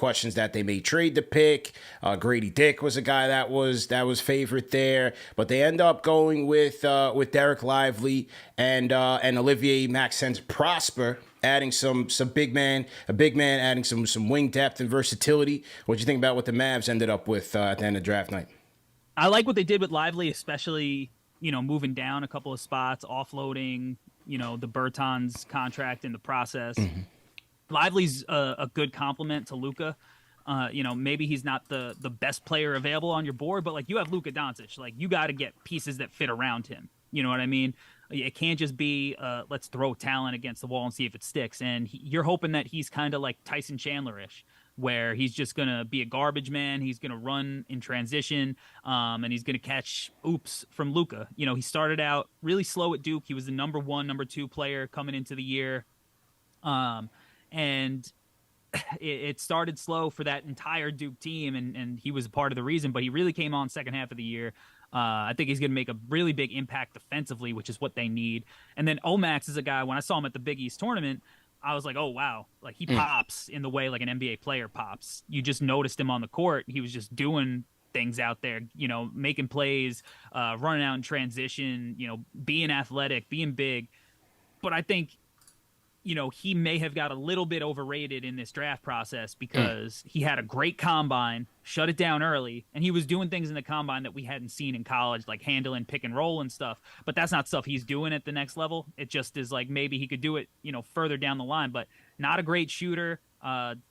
questions that they may trade the pick. Grady Dick was a guy that was favorite there, but they end up going with Derek Lively and Olivier Maxence-Prosper, adding some big man, adding some wing depth and versatility. What do you think about what the Mavs ended up with at the end of draft night? I like what they did with Lively, especially, moving down a couple of spots, offloading, the Bertans contract in the process. Mm-hmm. Lively's a good compliment to Luka. Maybe he's not the best player available on your board, but like you have Luka Doncic, like you got to get pieces that fit around him. You know what I mean? It can't just be let's throw talent against the wall and see if it sticks. And you're hoping that he's kind of like Tyson Chandler-ish, where he's just going to be a garbage man. He's going to run in transition, and he's going to catch oops from Luka. He started out really slow at Duke. He was the number 1, number 2 player coming into the year. And it started slow for that entire Duke team, and he was a part of the reason, but he really came on second half of the year. I think he's going to make a really big impact defensively, which is what they need. And then Omax is a guy, when I saw him at the Big East tournament, I was like, oh, wow. Like, he pops in the way like an NBA player pops. You just noticed him on the court. He was just doing things out there, making plays, running out in transition, being athletic, being big. But I think he may have got a little bit overrated in this draft process because he had a great combine, shut it down early, and he was doing things in the combine that we hadn't seen in college, like handling pick and roll and stuff. But that's not stuff he's doing at the next level. It just is like maybe he could do it, further down the line, but not a great shooter.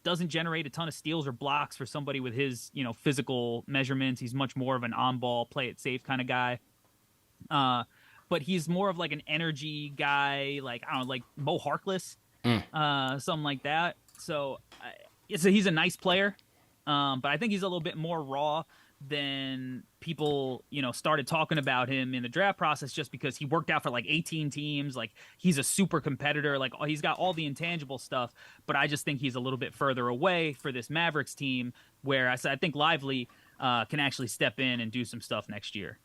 Doesn't generate a ton of steals or blocks for somebody with his, physical measurements. He's much more of an on-ball, play it safe kind of guy. But he's more of like an energy guy, like, I don't know, like Mo Harkless, something like that. So he's a nice player, but I think he's a little bit more raw than people, started talking about him in the draft process just because he worked out for like 18 teams. Like, he's a super competitor. Like, he's got all the intangible stuff, but I just think he's a little bit further away for this Mavericks team where I think Lively can actually step in and do some stuff next year.